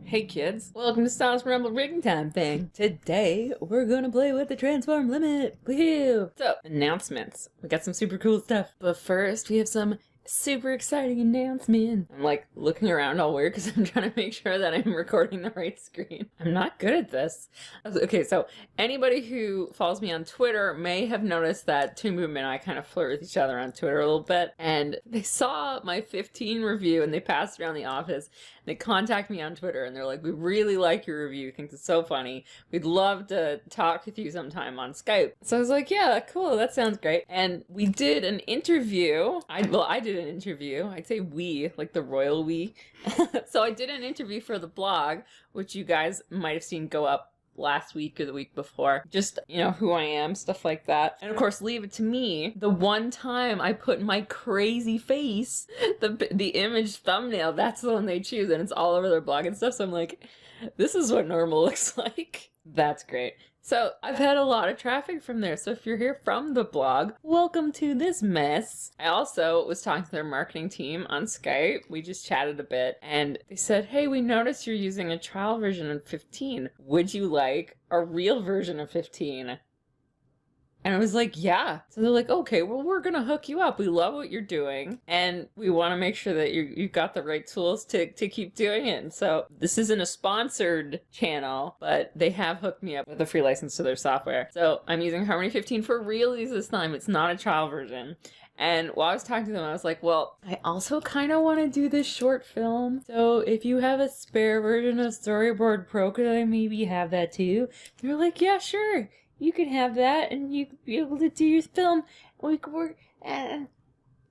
Hey kids, welcome to Stylus Rumble Rigging Time thing. Today, we're gonna play with the transform limit. Woohoo! So, announcements. We got some super cool stuff. But first, we have some super exciting announcement. I'm like looking around all weird because I'm trying to make sure that I'm recording the right screen. I'm not good at this. Okay, so anybody who follows me on Twitter may have noticed that Toonboom and I kind of flirt with each other on Twitter a little bit, and they saw my 15 review and they passed it around the office. They contact me on Twitter and they're like, we really like your review, think it's so funny. We'd love to talk with you sometime on Skype. So I was like, yeah, cool, that sounds great. And we did an interview. I did an interview. I'd say we, like the royal we. So I did an interview for the blog, which you guys might have seen go up last week or the week before. Just, you know, who I am, stuff like that. And of course, Leave It to Me. The one time I put my crazy face, the image thumbnail, that's the one they choose, and it's all over their blog and stuff. So I'm like, this is what normal looks like. That's great. So I've had a lot of traffic from there. So if you're here from the blog, welcome to this mess. I also was talking to their marketing team on Skype. We just chatted a bit and they said, hey, we noticed you're using a trial version of 15. Would you like a real version of 15? And I was like, yeah. So they're like, okay, well, we're going to hook you up. We love what you're doing. And we want to make sure that you've got the right tools to keep doing it. And so this isn't a sponsored channel, but they have hooked me up with a free license to their software. So I'm using Harmony 15 for realies this time. It's not a trial version. And while I was talking to them, I was like, well, I also kind of want to do this short film. So if you have a spare version of Storyboard Pro, could I maybe have that too? They're like, yeah, sure. You can have that, and you could be able to do your film. We could work.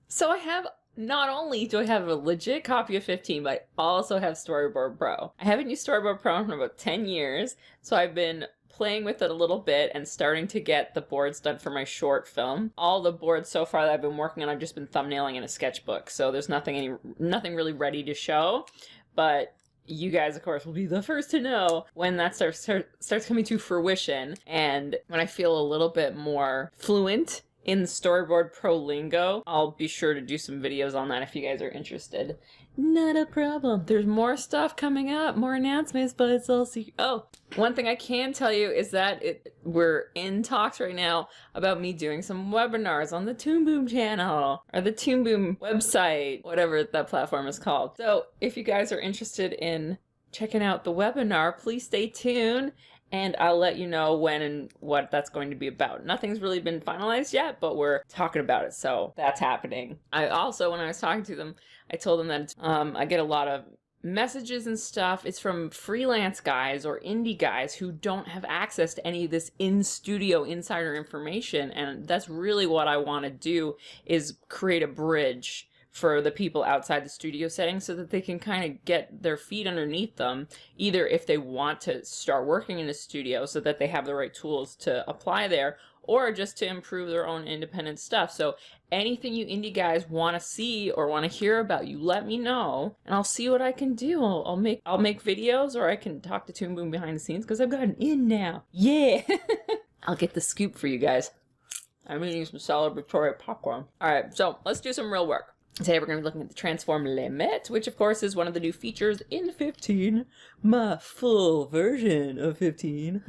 So I have, not only do I have a legit copy of 15, but I also have Storyboard Pro. I haven't used Storyboard Pro in about 10 years, so I've been playing with it a little bit and starting to get the boards done for my short film. All the boards so far that I've been working on, I've just been thumbnailing in a sketchbook, so there's nothing really ready to show, but you guys, of course, will be the first to know when that starts coming to fruition, and when I feel a little bit more fluent in the Storyboard Pro lingo, I'll be sure to do some videos on that if you guys are interested. Not a problem. There's more stuff coming up, more announcements, but it's all secret. Oh, one thing I can tell you is that we're in talks right now about me doing some webinars on the Toonboom channel, or the Toonboom website, whatever that platform is called. So if you guys are interested in checking out the webinar, please stay tuned. And I'll let you know when and what that's going to be about. Nothing's really been finalized yet, but we're talking about it, so that's happening. I also, when I was talking to them, I told them that I get a lot of messages and stuff. It's from freelance guys or indie guys who don't have access to any of this in-studio insider information, and that's really what I want to do, is create a bridge for the people outside the studio setting so that they can kind of get their feet underneath them, either if they want to start working in a studio so that they have the right tools to apply there, or just to improve their own independent stuff. So anything you indie guys want to see or want to hear about, you let me know and I'll see what I can do. I'll make videos, or I can talk to Toonboom behind the scenes because I've got an in now. Yeah. I'll get the scoop for you guys. I'm eating some celebratory popcorn. All right, so let's do some real work. Today we're going to be looking at the transform limit, which of course is one of the new features in 15, my full version of 15.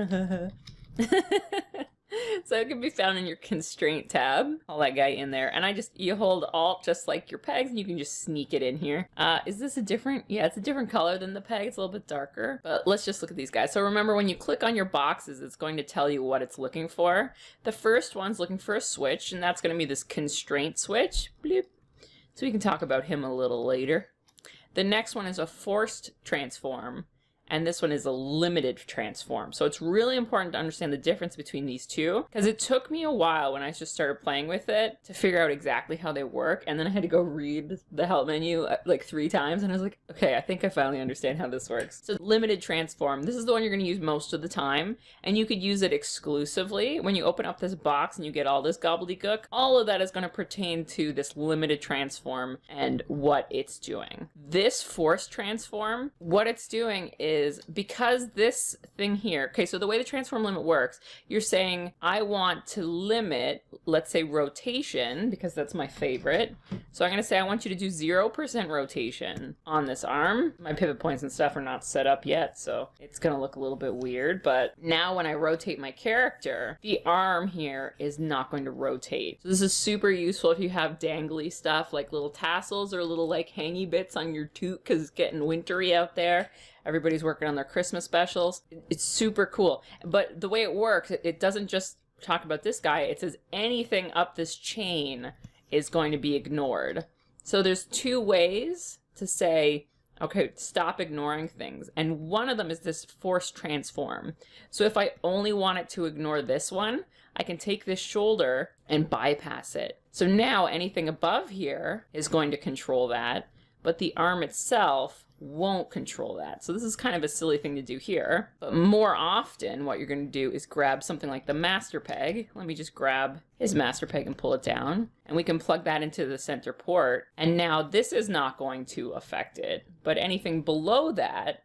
So it can be found in your constraint tab, all that guy in there, and you hold Alt just like your pegs and you can just sneak it in here. Is this a different, yeah, it's a different color than the peg, it's a little bit darker, but let's just look at these guys. So remember, when you click on your boxes, it's going to tell you what it's looking for. The first one's looking for a switch, and that's going to be this constraint switch. Bloop. So we can talk about him a little later. The next one is a forced transform, and this one is a limited transform. So it's really important to understand the difference between these two, because it took me a while when I just started playing with it to figure out exactly how they work, and then I had to go read the help menu like 3 times, and I was like, okay, I think I finally understand how this works. So limited transform, this is the one you're going to use most of the time, and you could use it exclusively. When you open up this box and you get all this gobbledygook, all of that is going to pertain to this limited transform and what it's doing. This forced transform, what it's doing is is because this thing here, okay, so the way the transform limit works, you're saying I want to limit, let's say rotation, because that's my favorite. So I'm going to say I want you to do 0% rotation on this arm. My pivot points and stuff are not set up yet, so it's going to look a little bit weird. But now when I rotate my character, the arm here is not going to rotate. So this is super useful if you have dangly stuff like little tassels or little like hangy bits on your toque because it's getting wintry out there. Everybody's working on their Christmas specials. It's super cool. But the way it works, it doesn't just talk about this guy. It says anything up this chain is going to be ignored. So there's two ways to say, okay, stop ignoring things. And one of them is this force transform. So if I only want it to ignore this one, I can take this shoulder and bypass it. So now anything above here is going to control that, but the arm itself won't control that. So this is kind of a silly thing to do here. But more often, what you're going to do is grab something like the master peg. Let me just grab his master peg and pull it down. And we can plug that into the center port. And now this is not going to affect it. But anything below that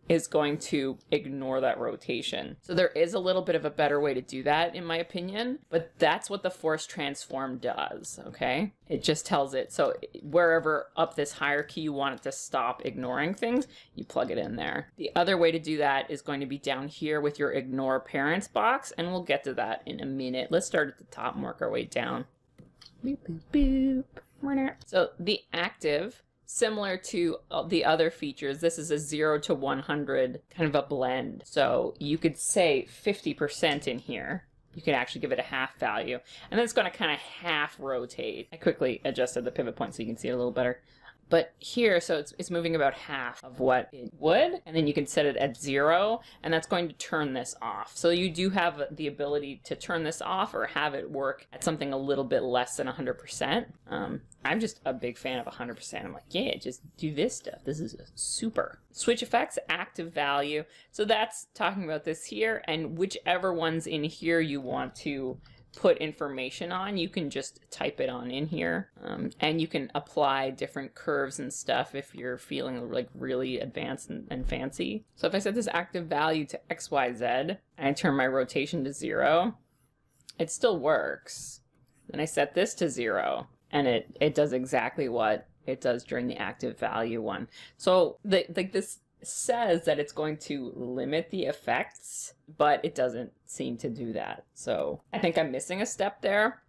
is going to ignore that rotation. So there is a little bit of a better way to do that, in my opinion, but that's what the force transform does, okay? It just tells it, so wherever up this hierarchy you want it to stop ignoring things, you plug it in there. The other way to do that is going to be down here with your ignore parents box, and we'll get to that in a minute. Let's start at the top and work our way down. Boop, boop, boop. So the active, similar to the other features, this is a 0 to 100 kind of a blend. So you could say 50% in here. You could actually give it a half value. And then it's going to kind of half rotate. I quickly adjusted the pivot point so you can see it a little better. But here, so it's moving about half of what it would, and then you can set it at 0, and that's going to turn this off. So you do have the ability to turn this off or have it work at something a little bit less than 100%. I'm just a big fan of 100%. I'm like, yeah, just do this stuff. This is super. Switch effects, active value. So that's talking about this here, and whichever one's in here you want to put information on, you can just type it on in here, and you can apply different curves and stuff if you're feeling like really advanced and fancy. So if I set this active value to XYZ and I turn my rotation to 0, it still works. Then I set this to 0 and it does exactly what it does during the active value one. So this says that it's going to limit the effects, but it doesn't seem to do that. So I think I'm missing a step there.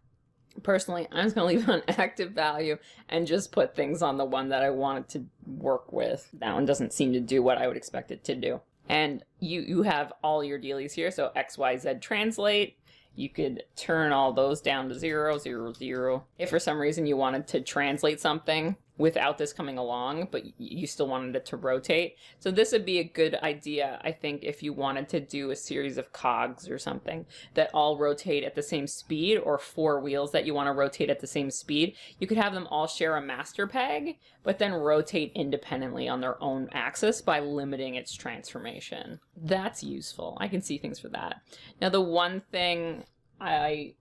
Personally, I'm just going to leave it on active value and just put things on the one that I want it to work with. That one doesn't seem to do what I would expect it to do. And you have all your dealies here. So XYZ translate. You could turn all those down to 0, 0, 0. If for some reason you wanted to translate something without this coming along, but you still wanted it to rotate. So this would be a good idea, I think, if you wanted to do a series of cogs or something that all rotate at the same speed, or 4 wheels that you want to rotate at the same speed. You could have them all share a master peg, but then rotate independently on their own axis by limiting its transformation. That's useful. I can see things for that. Now, the one thing I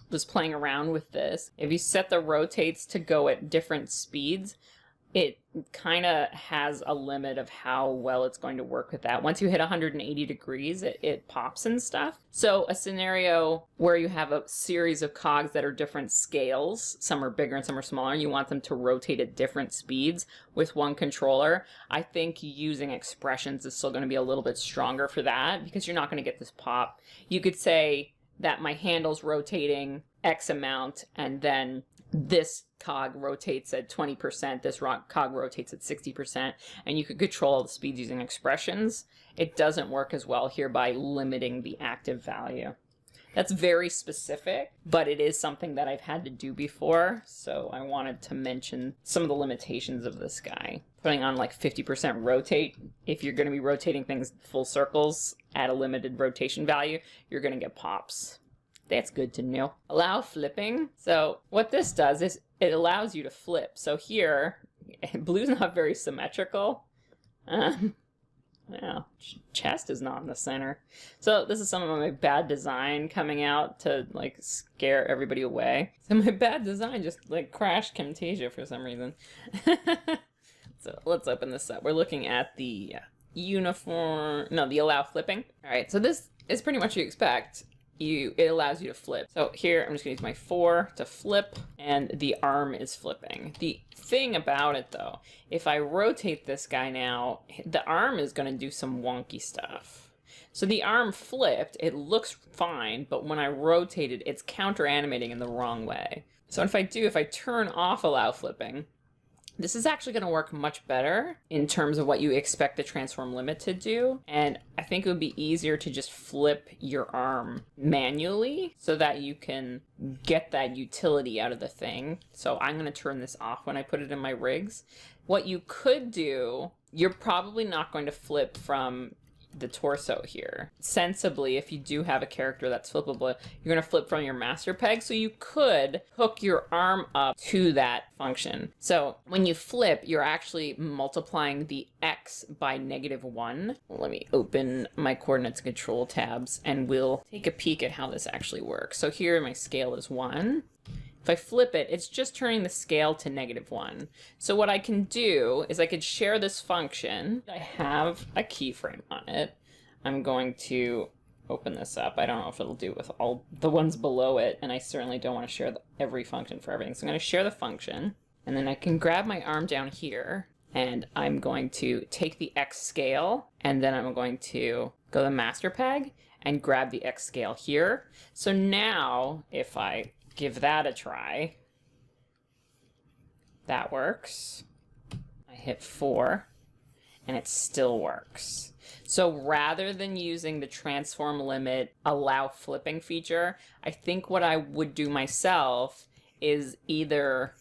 was playing around with this, if you set the rotates to go at different speeds, it kind of has a limit of how well it's going to work with that. Once you hit 180 degrees, it pops and stuff. So a scenario where you have a series of cogs that are different scales, some are bigger and some are smaller, and you want them to rotate at different speeds with one controller, I think using expressions is still going to be a little bit stronger for that, because you're not going to get this pop. You could say that my handle's rotating X amount, and then this cog rotates at 20%, this cog rotates at 60%, and you could control all the speeds using expressions. It doesn't work as well here by limiting the active value. That's very specific, but it is something that I've had to do before, so I wanted to mention some of the limitations of this guy. Putting on like 50% rotate, if you're going to be rotating things full circles at a limited rotation value, you're going to get pops. That's good to know. Allow flipping. So what this does is it allows you to flip. So here, blue's not very symmetrical. Well, chest is not in the center. So this is some of my bad design coming out to like scare everybody away. So my bad design just like crashed Camtasia for some reason. So let's open this up. We're looking at the uniform, no, the allow flipping. All right, so this is pretty much what you expect. It allows you to flip. So here, I'm just gonna use my 4 to flip, and the arm is flipping. The thing about it though, if I rotate this guy now, the arm is gonna do some wonky stuff. So the arm flipped, it looks fine, but when I rotate it, it's counter animating in the wrong way. So if I turn off allow flipping, this is actually going to work much better in terms of what you expect the transform limit to do. And I think it would be easier to just flip your arm manually so that you can get that utility out of the thing. So I'm going to turn this off when I put it in my rigs. What you could do, you're probably not going to flip from the torso here. Sensibly, if you do have a character that's flippable, you're going to flip from your master peg, so you could hook your arm up to that function. So when you flip, you're actually multiplying the X by -1. Let me open my coordinates control tabs and we'll take a peek at how this actually works. So here my scale is 1. If I flip it, it's just turning the scale to -1. So what I can do is I could share this function. I have a keyframe on it. I'm going to open this up. I don't know if it'll do with all the ones below it, and I certainly don't want to share every function for everything. So I'm going to share the function, and then I can grab my arm down here, and I'm going to take the X scale, and then I'm going to go to the master peg and grab the X scale here. So now if I give that a try, that works. I hit 4 and it still works. So rather than using the transform limit allow flipping feature, I think what I would do myself is either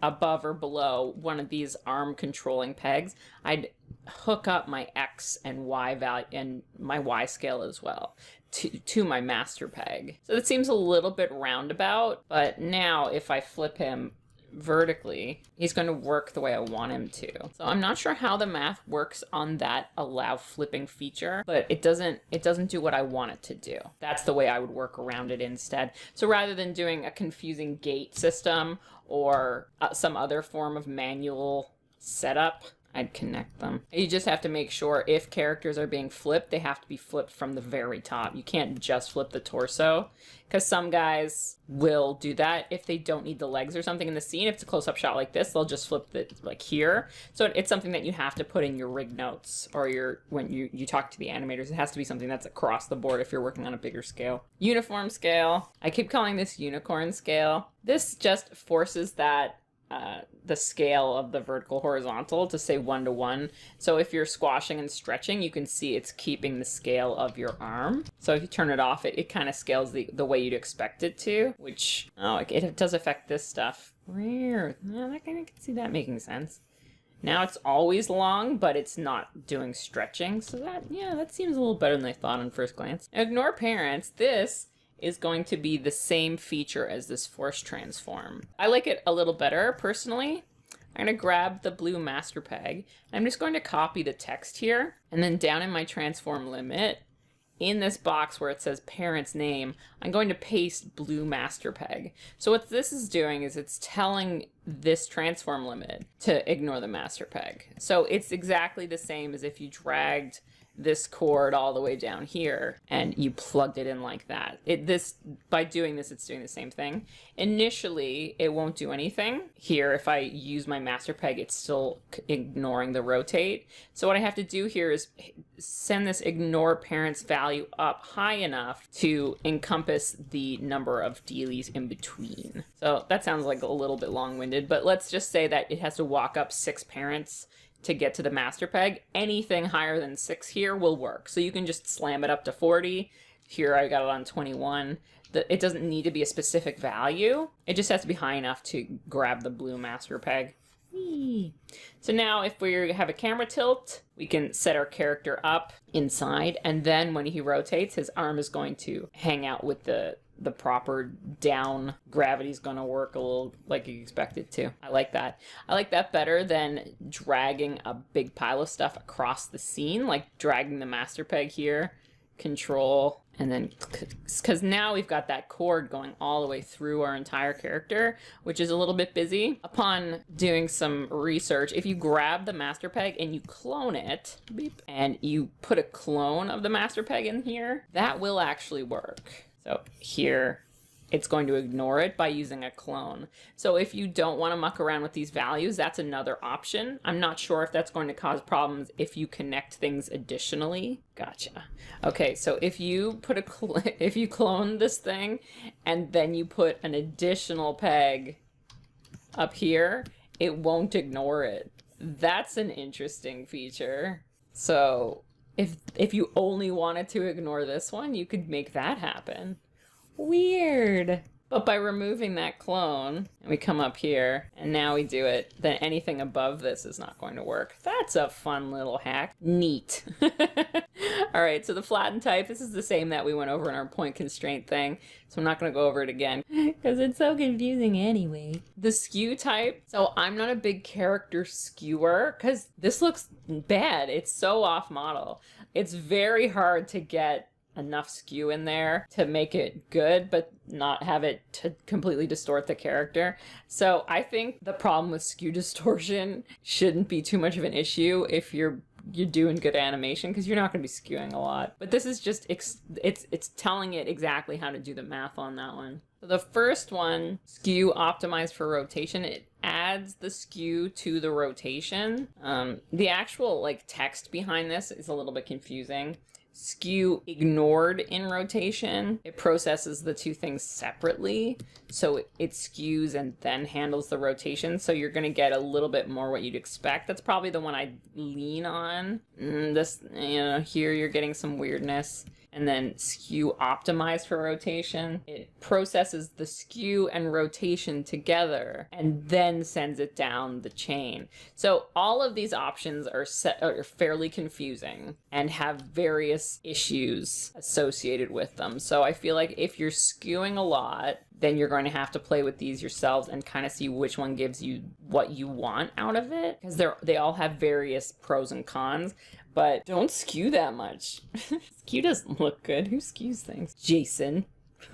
above or below one of these arm controlling pegs, I'd hook up my X and Y value and my Y scale as well to my master peg. So it seems a little bit roundabout, but now if I flip him vertically, he's going to work the way I want him to. So I'm not sure how the math works on that allow flipping feature, but it doesn't do what I want it to do. That's the way I would work around it instead. So rather than doing a confusing gate system or some other form of manual setup, I'd connect them. You just have to make sure if characters are being flipped, they have to be flipped from the very top. You can't just flip the torso, because some guys will do that if they don't need the legs or something in the scene. If it's a close-up shot like this, they'll just flip it like here. So it's something that you have to put in your rig notes or when you talk to the animators. It has to be something that's across the board if you're working on a bigger scale. Uniform scale. I keep calling this unicorn scale. This just forces that the scale of the vertical horizontal to say 1 to 1. So if you're squashing and stretching, you can see it's keeping the scale of your arm. So if you turn it off, it kind of scales the way you'd expect it to, which, oh, it does affect this stuff. Weird. Yeah, I can see that making sense. Now it's always long, but it's not doing stretching. So that seems a little better than I thought on first glance. Ignore parents. This is going to be the same feature as this force transform. I like it a little better, personally. I'm gonna grab the blue master peg. I'm just going to copy the text here, and then down in my transform limit, in this box where it says parent's name, I'm going to paste blue master peg. So what this is doing is it's telling this transform limit to ignore the master peg. So it's exactly the same as if you dragged this cord all the way down here and you plugged it in like that. By doing this, it's doing the same thing. Initially, it won't do anything. Here, if I use my master peg, it's still ignoring the rotate. So what I have to do here is send this ignore parents value up high enough to encompass the number of dealies in between. So that sounds like a little bit long-winded, but let's just say that it has to walk up 6 parents to get to the master peg. Anything higher than 6 here will work. So you can just slam it up to 40. Here I got it on 21. It doesn't need to be a specific value. It just has to be high enough to grab the blue master peg. Whee! So now if we have a camera tilt, we can set our character up inside, and then when he rotates, his arm is going to hang out with the proper down. Gravity's gonna work a little like you expect it to. I like that. I like that better than dragging a big pile of stuff across the scene, like dragging the master peg here, control, And then, because now we've got that cord going all the way through our entire character, which is a little bit busy. Upon doing some research, if you grab the master peg and you clone it, beep, and you put a clone of the master peg in here, that will actually work. So here, it's going to ignore it by using a clone. So if you don't want to muck around with these values, that's another option. I'm not sure if that's going to cause problems if you connect things additionally. Gotcha. Okay, so if you put if you clone this thing and then you put an additional peg up here, it won't ignore it. That's an interesting feature. So if you only wanted to ignore this one, you could make that happen. Weird. But by removing that clone, and we come up here, and now we do it, then anything above this is not going to work. That's a fun little hack. Neat. All right, so the flatten type, this is the same that we went over in our point constraint thing, so I'm not going to go over it again, because it's so confusing anyway. The skew type, so I'm not a big character skewer, because this looks bad. It's so off model. It's very hard to get enough skew in there to make it good, but not have it to completely distort the character. So I think the problem with skew distortion shouldn't be too much of an issue if you're doing good animation, because you're not going to be skewing a lot. But this is just, it's telling it exactly how to do the math on that one. So the first one, skew optimized for rotation, it adds the skew to the rotation. The actual like text behind this is a little bit confusing. Skew ignored in rotation. It processes the two things separately. So it skews and then handles the rotation. So you're going to get a little bit more what you'd expect. That's probably the one I lean on. This, here you're getting some weirdness. And then skew optimized for rotation. It processes the skew and rotation together and then sends it down the chain. So all of these options are fairly confusing and have various issues associated with them. So I feel like if you're skewing a lot, then you're going to have to play with these yourselves and kind of see which one gives you what you want out of it, because they all have various pros and cons. But don't skew that much. Skew doesn't look good. Who skews things? Jason.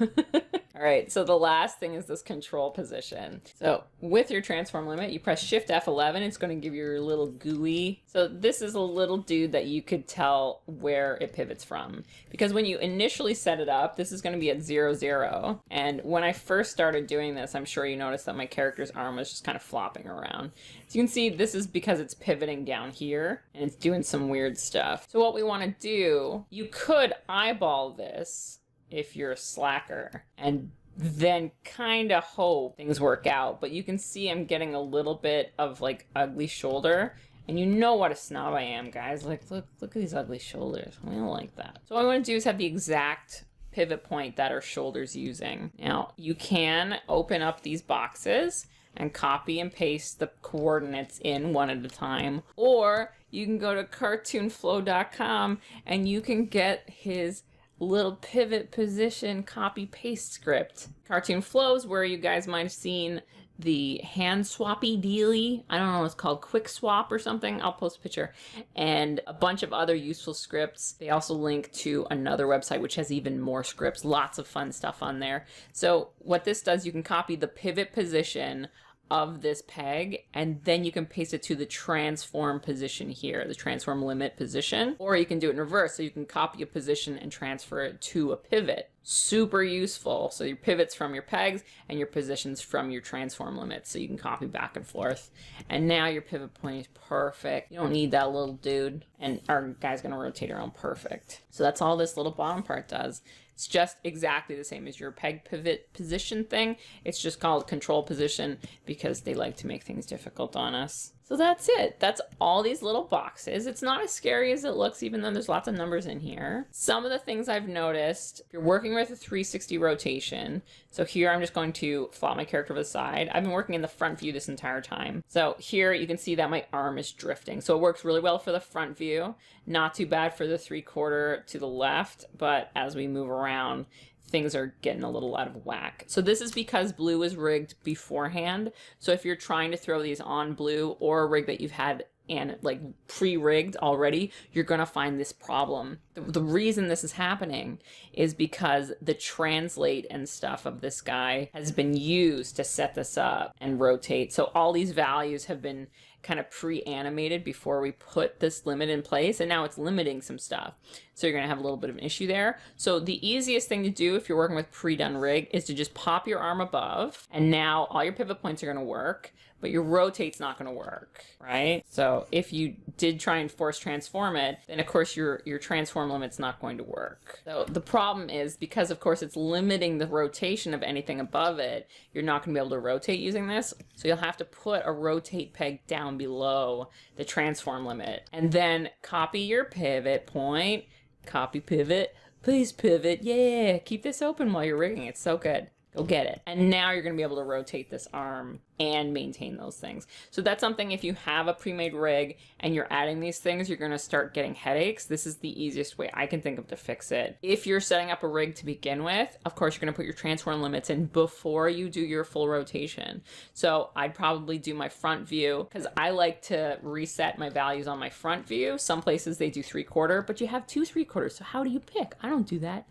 All right, so the last thing is this control position. So with your transform limit, you press Shift F11. It's going to give you your little GUI. So this is a little dude that you could tell where it pivots from. Because when you initially set it up, this is going to be at 0, 0. And when I first started doing this, I'm sure you noticed that my character's arm was just kind of flopping around. So you can see this is because it's pivoting down here and it's doing some weird stuff. So what we want to do, you could eyeball this if you're a slacker, and then kind of hope things work out. But you can see I'm getting a little bit of like ugly shoulder, and you know what a snob I am, guys. Like, look at these ugly shoulders. I don't like that. So what I want to do is have the exact pivot point that our shoulder's using. Now, you can open up these boxes and copy and paste the coordinates in one at a time, or you can go to cartoonflow.com and you can get his little pivot position copy paste script. Cartoon Flows, where you guys might have seen the hand swappy dealy. I don't know, it's called Quick Swap or something. I'll post a picture. And a bunch of other useful scripts. They also link to another website which has even more scripts. Lots of fun stuff on there. So what this does, you can copy the pivot position of this peg, and then you can paste it to the transform position here, the transform limit position, or you can do it in reverse. So you can copy a position and transfer it to a pivot. Super useful. So your pivots from your pegs and your positions from your transform limits. So you can copy back and forth. And now your pivot point is perfect. You don't need that little dude. And our guy's going to rotate around perfect. So that's all this little bottom part does. It's just exactly the same as your peg pivot position thing. It's just called control position because they like to make things difficult on us. So that's it. That's all these little boxes. It's not as scary as it looks, even though there's lots of numbers in here. Some of the things I've noticed, if you're working with a 360 rotation, so here I'm just going to flop my character to the side. I've been working in the front view this entire time. So here you can see that my arm is drifting. So it works really well for the front view. Not too bad for the 3/4 to the left, but as we move around, things are getting a little out of whack. So this is because blue is rigged beforehand. So if you're trying to throw these on blue or a rig that you've had and like pre-rigged already, you're going to find this problem. The reason this is happening is because the translate and stuff of this guy has been used to set this up and rotate. So all these values have been kind of pre-animated before we put this limit in place, and now it's limiting some stuff. So you're going to have a little bit of an issue there. So the easiest thing to do if you're working with pre-done rig is to just pop your arm above, and now all your pivot points are going to work, but your rotate's not going to work, right? So if you did try and force transform it, then of course your transform limit's not going to work. So the problem is, because of course it's limiting the rotation of anything above it, you're not going to be able to rotate using this. So you'll have to put a rotate peg down below the transform limit, and then copy your pivot point, copy pivot, please pivot, yeah, keep this open while you're rigging. It's so good. Go get it. And now you're going to be able to rotate this arm and maintain those things. So that's something, if you have a pre-made rig and you're adding these things, you're going to start getting headaches. This is the easiest way I can think of to fix it. If you're setting up a rig to begin with, of course, you're going to put your transform limits in before you do your full rotation. So I'd probably do my front view, because I like to reset my values on my front view. Some places they do 3/4, but you have 2 3/4. So how do you pick? I don't do that.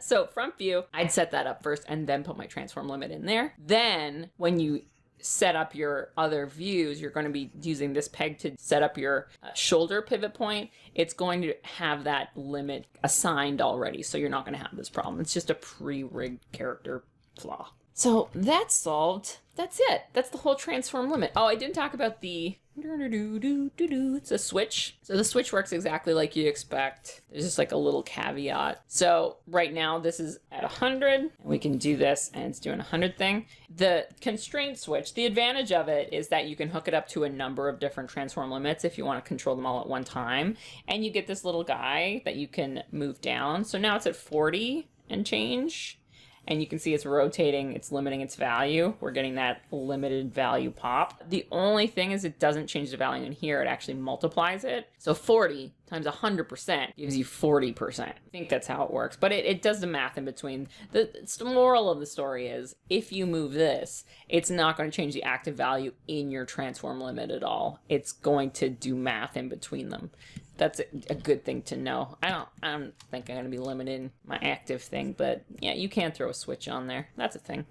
So front view, I'd set that up first and then put my transform limit in there. Then when you set up your other views, you're going to be using this peg to set up your shoulder pivot point. It's going to have that limit assigned already, so you're not going to have this problem. It's just a pre-rigged character flaw. So that's solved. That's it. That's the whole transform limit. Oh, I didn't talk about the it's a switch. So the switch works exactly like you expect. There's just like a little caveat. So right now this is at 100, and we can do this and it's doing 100 thing. The constraint switch, the advantage of it is that you can hook it up to a number of different transform limits if you want to control them all at one time. And you get this little guy that you can move down. So now it's at 40 and change. And you can see it's rotating, it's limiting its value. We're getting that limited value pop. The only thing is it doesn't change the value in here, it actually multiplies it. So 40 times 100% gives you 40%. I think that's how it works, but it does the math in between. The moral of the story is, if you move this, it's not going to change the active value in your transform limit at all. It's going to do math in between them. That's a good thing to know. I don't think I'm going to be limiting my active thing, but yeah, you can throw a switch on there. That's a thing.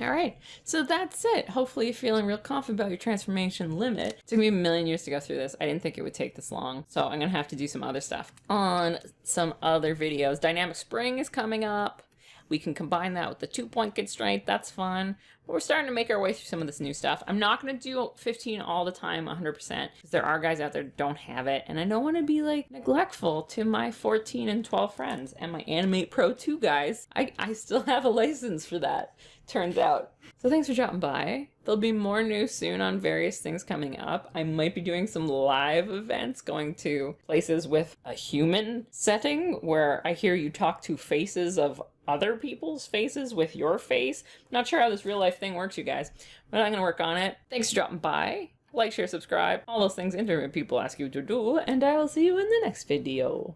All right, so that's it. Hopefully you're feeling real confident about your transformation limit. It took me a million years to go through this. I didn't think it would take this long, so I'm gonna have to do some other stuff on some other videos. Dynamic spring is coming up. We can combine that with the 2-point constraint. That's fun. But we're starting to make our way through some of this new stuff. I'm not going to do 15 all the time, 100%, because there are guys out there that don't have it. And I don't want to be like neglectful to my 14 and 12 friends and my Animate Pro 2 guys. I still have a license for that, turns out. So thanks for dropping by. There'll be more news soon on various things coming up. I might be doing some live events, going to places with a human setting where I hear you talk to faces of other people's faces with your face. Not sure how this real life thing works, you guys, but I'm gonna work on it. Thanks for dropping by. Like, share, subscribe, all those things internet people ask you to do, and I will see you in the next video.